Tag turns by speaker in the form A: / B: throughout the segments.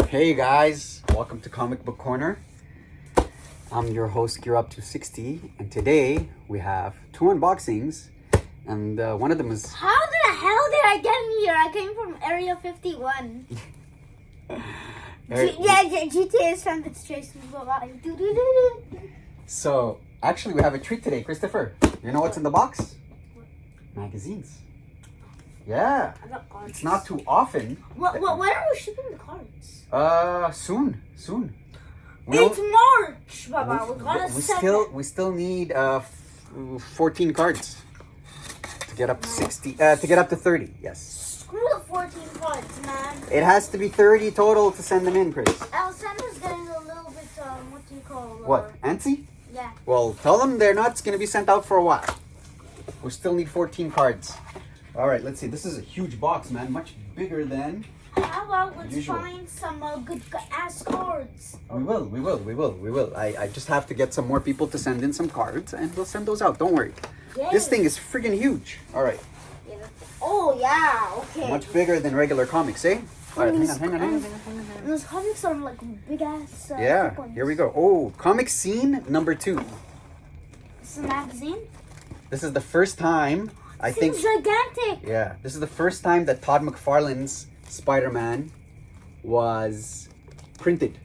A: Hey guys, welcome to Comic Book Corner. I'm your host, Gear Up to 60, and today we have two unboxings, and one of them is...
B: How the hell did I get in here? I came from Area 51. GTA San Andreas.
A: So, actually we have a treat today, Christopher. You know what's in the box? Magazines. Yeah.
B: I got cards.
A: It's not too often.
B: When are we shipping the cards?
A: Soon.
B: It's March, Baba.
A: We still need 14 cards to get up to 60. To get up to 30. Yes.
B: Screw the 14 cards, man.
A: It has to be 30 total to send them in, Chris.
B: Alexander's getting a little bit what do you call?
A: What? Antsy?
B: Yeah.
A: Well, tell them they're not going to be sent out for a while. We still need 14 cards. All right, let's see. This is a huge box, man. Much bigger than...
B: How about let's
A: usual.
B: find some good ass cards?
A: We will. I just have to get some more people to send in some cards, and we'll send those out. Don't worry.
B: Yay.
A: This thing is freaking huge. All right.
B: Yeah. Oh, yeah. Okay.
A: Much bigger than regular comics, eh? All right, hang on.
B: Those comics are like big ass.
A: Yeah, here we go. Oh, comic scene number 2.
B: It's a magazine.
A: This is the first time, I think...
B: It's gigantic.
A: Yeah, this is the first time that Todd McFarlane's Spider-Man was printed.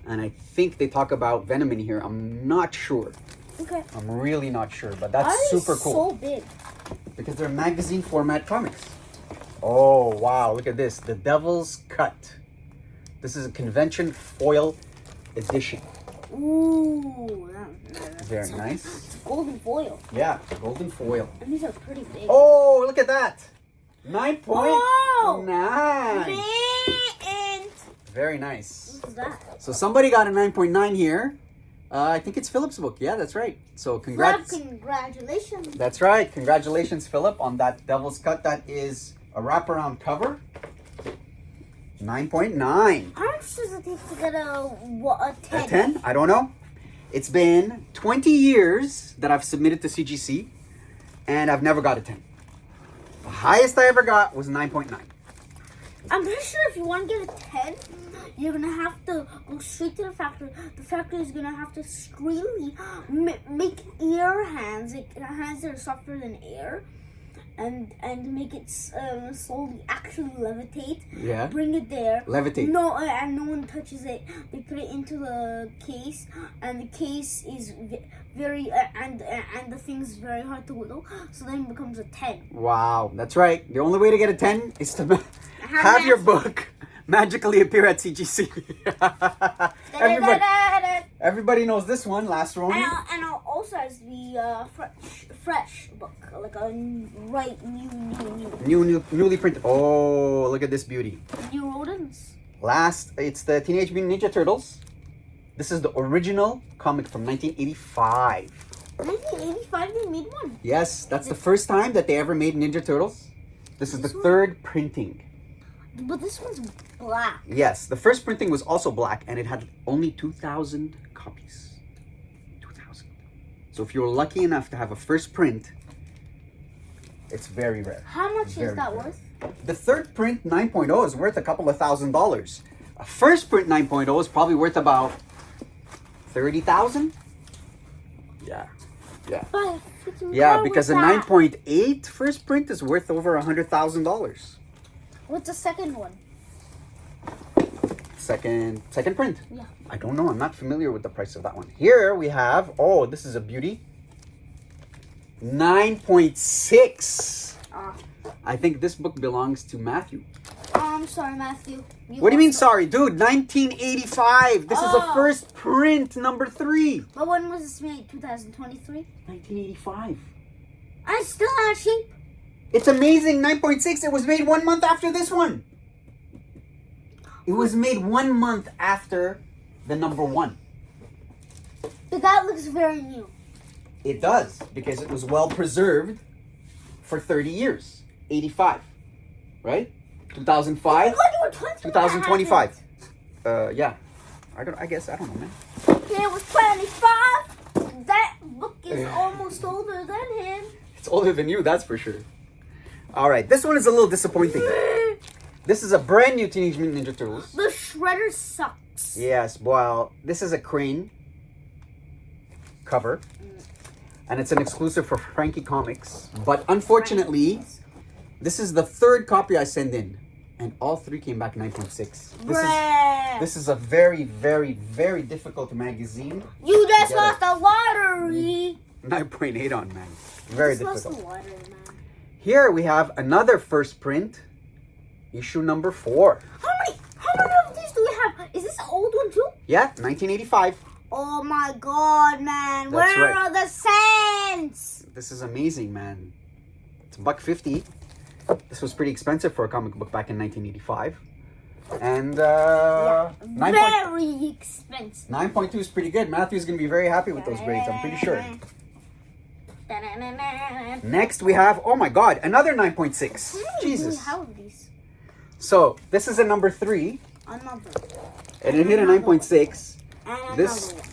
A: And I think they talk about Venom in here. I'm not sure.
B: Okay.
A: I'm really not sure, but that's
B: Why
A: super
B: is
A: cool.
B: So big.
A: Because they're magazine format comics. Oh, wow, look at this. The Devil's Cut. This is a convention foil edition.
B: Ooh.
A: Very nice.
B: It's golden foil.
A: Yeah, golden foil.
B: And these are pretty big.
A: Oh, look at that. 9.9.
B: Whoa!
A: Very nice.
B: What is that?
A: So somebody got a 9.9 here. I think it's Philip's book. Yeah, that's right. So congrats.
B: Congratulations.
A: That's right. Congratulations, Philip, on that Devil's Cut. That is a wraparound cover. 9.9.
B: How much does it take to get a 10?
A: A 10? I don't know. It's been 20 years that I've submitted to CGC, and I've never got a 10. The highest I ever got was 9.9.
B: I'm pretty sure if you want to get a 10, you're going to have to go straight to the factory. The factory is going to have to screamly make air hands, like hands that are softer than air, and make it slowly actually levitate.
A: Yeah.
B: Bring it there.
A: Levitate.
B: No, and no one touches it. They put it into the case, and the case is very and the thing is very hard to whittle. So then it becomes a 10.
A: Wow, that's right. The only way to get a 10 is to have your book magically appear at CGC. Everybody knows this one, Last Ronin.
B: And also has the fresh book, like a
A: Newly printed. Oh, look at this beauty.
B: New rodents.
A: It's the Teenage Mutant Ninja Turtles. This is the original comic from 1985.
B: 1985 they made one.
A: Yes, that's the first time that they ever made Ninja Turtles. This is the third printing.
B: But this one's black.
A: Yes, the first printing was also black, and it had only 2,000 copies. 2,000. So if you were lucky enough to have a first print, it's very rare.
B: How much
A: Very
B: is that
A: rare.
B: worth?
A: The third print 9.0 is worth a couple of $1,000s. A first print 9.0 is probably worth about 30,000. Yeah. Yeah, because a 9.8 first print is worth over $100,000.
B: What's the second one?
A: Second print.
B: Yeah.
A: I don't know. I'm not familiar with the price of that one. Here we have, oh, this is a beauty. 9.6. I think this book belongs to Matthew.
B: I'm sorry, Matthew.
A: What do you mean sorry? Dude, 1985. This is the first print, number 3.
B: But when was this made? 2023?
A: 1985.
B: I still not cheap.
A: It's amazing. 9.6. It was made 1 month after this one. It was made 1 month after the number 1.
B: But that looks very new.
A: It does, because it was well preserved for 30 years. 85. Right? 2005. 2025. Yeah. I guess, I don't know, man.
B: Okay, it was 25. That book is almost older than him.
A: It's older than you, that's for sure. All right, this one is a little disappointing. This is a brand new Teenage Mutant Ninja Turtles.
B: The Shredder sucks.
A: Yes, well, this is a Crane cover. And it's an exclusive for Frankie Comics. But unfortunately, this is the third copy I send in. And all three came back 9.6. This is a very, very, very difficult magazine.
B: You just lost the lottery.
A: 9.8 on, man. Very difficult.
B: Lost the lottery, man.
A: Here we have another first print. Issue number 4.
B: How many of these do we have? Is this an old one too?
A: Yeah, 1985.
B: Oh my god, man.
A: That's
B: Where
A: right.
B: are the cents?
A: This is amazing, man. It's $1.50. This was pretty expensive for a comic book back in 1985. And
B: very expensive.
A: 9.2 is pretty good. Matthew's going to be very happy with those grades, I'm pretty sure. Next we have, oh my god, another 9.6. Jesus.
B: How are these?
A: So, this is a number 3.
B: Another.
A: And it hit a 9.6.
B: And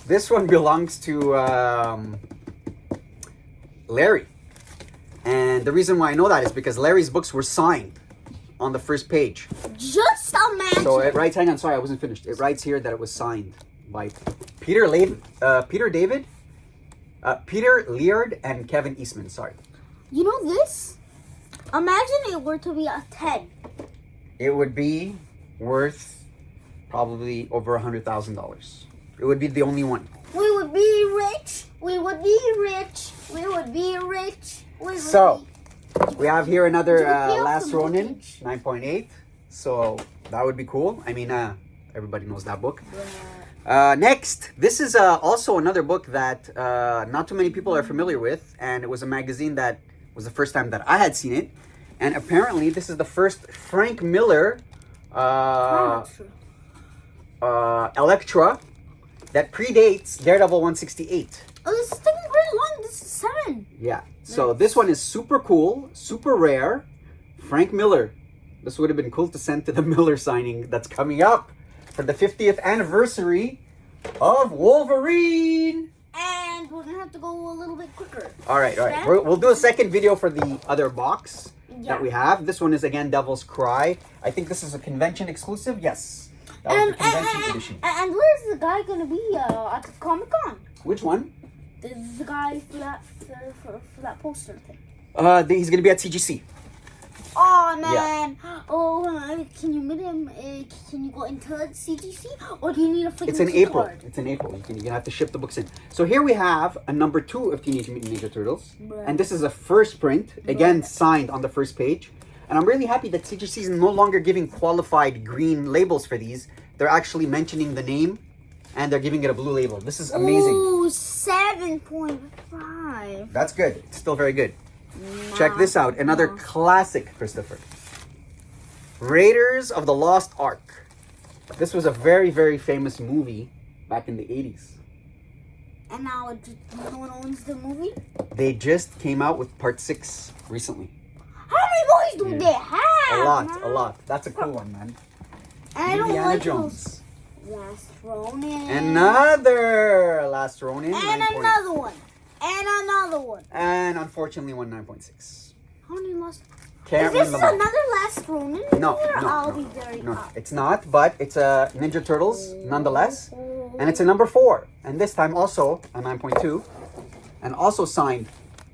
A: This one belongs to Larry. And the reason why I know that is because Larry's books were signed on the first page.
B: Just imagine.
A: So it writes, hang on, sorry, I wasn't finished. It writes here that it was signed by Peter Laird, and Kevin Eastman, sorry.
B: You know this? Imagine it were to be a 10.
A: It would be worth probably over $100,000. It would be the only one.
B: We would be rich. We would be rich. We would be rich.
A: So, we have here another
B: Dude,
A: Last
B: the
A: Ronin,
B: bookage.
A: 9.8. So, that would be cool. I mean, everybody knows that book. Next, this is also another book that not too many people are familiar with. And it was a magazine that was the first time that I had seen it. And apparently, this is the first Frank Miller Elektra that predates Daredevil 168.
B: Oh, this is taking very long. This is 7.
A: Yeah. So this one is super cool, super rare. Frank Miller. This would have been cool to send to the Miller signing that's coming up for the 50th anniversary of Wolverine.
B: And we're going to have to go a little bit quicker.
A: All right. We'll do a second video for the other box that we have. This one is, again, Devil's Cry. I think this is a convention exclusive. Yes. That was the convention edition.
B: And where's the guy going to be at Comic-Con?
A: Which one?
B: The guy for that poster thing.
A: He's going to be at CGC.
B: Oh man! Yeah. Oh, can you meet him? Can you go into CGC, or do you need a freaking
A: It's in April.
B: card?
A: It's in April. You're gonna have to ship the books in. So here we have a number 2 of Teenage Mutant Ninja Turtles, and this is a first print, again signed on the first page. And I'm really happy that CGC is no longer giving qualified green labels for these. They're actually mentioning the name, and they're giving it a blue label. This is amazing.
B: Ooh, 7.5.
A: That's good. It's still very good. Check this out. Another classic, Christopher. Raiders of the Lost Ark. This was a very, very famous movie back in the 80s.
B: And now no one owns the movie?
A: They just came out with part 6 recently.
B: How many movies do they have?
A: A lot. That's a cool one, man.
B: And I don't
A: Indiana
B: like
A: Jones.
B: those. Last Ronin.
A: Another Last Ronin.
B: And another one. And another one.
A: And unfortunately, 9.6.
B: How many lost?
A: Can't
B: Is this
A: remember.
B: another Last Ronin?
A: No,
B: I'll be very
A: no, it's not. But it's a Ninja Turtles nonetheless, and it's a number 4, and this time also a 9.2, and also signed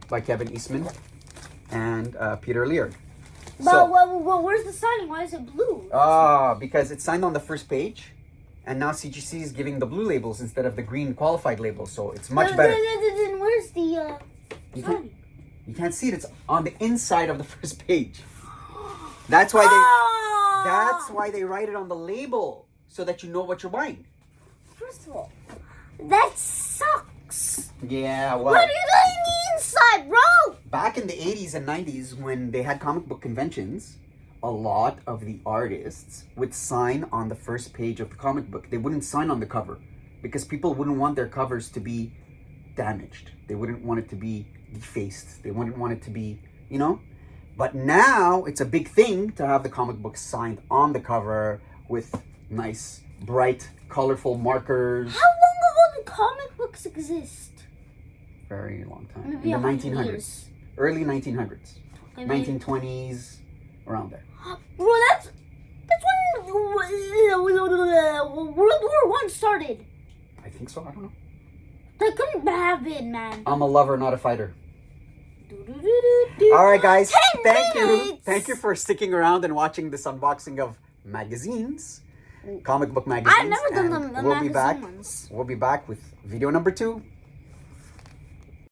A: by Kevin Eastman and Peter Laird.
B: But where's the signing? Why is it blue?
A: Because it's signed on the first page. And now CGC is giving the blue labels instead of the green qualified labels, so it's much better.
B: Then where's the signing?
A: You can't see it. It's on the inside of the first page. That's why they write it on the label so that you know what you're buying.
B: First of all, that sucks.
A: Yeah, well.
B: What are you doing the inside, bro?
A: Back in the 80s and 90s when they had comic book conventions, a lot of the artists would sign on the first page of the comic book. They wouldn't sign on the cover because people wouldn't want their covers to be damaged. They wouldn't want it to be defaced. They wouldn't want it to be, you know? But now it's a big thing to have the comic book signed on the cover with nice, bright, colorful markers.
B: How long ago did comic books exist?
A: Very long time.
B: Maybe
A: In the 1900s.
B: Years.
A: Early 1900s.
B: Maybe.
A: 1920s, around there.
B: Bro, World War I started.
A: I think so. I don't know.
B: That couldn't have been, man.
A: I'm a lover, not a fighter. All right, guys.
B: 10
A: Thank you.
B: minutes.
A: Thank you for sticking around and watching this unboxing of magazines, comic book magazines.
B: I've never done
A: and
B: the
A: we'll be back.
B: magazine ones.
A: We'll be back with video number 2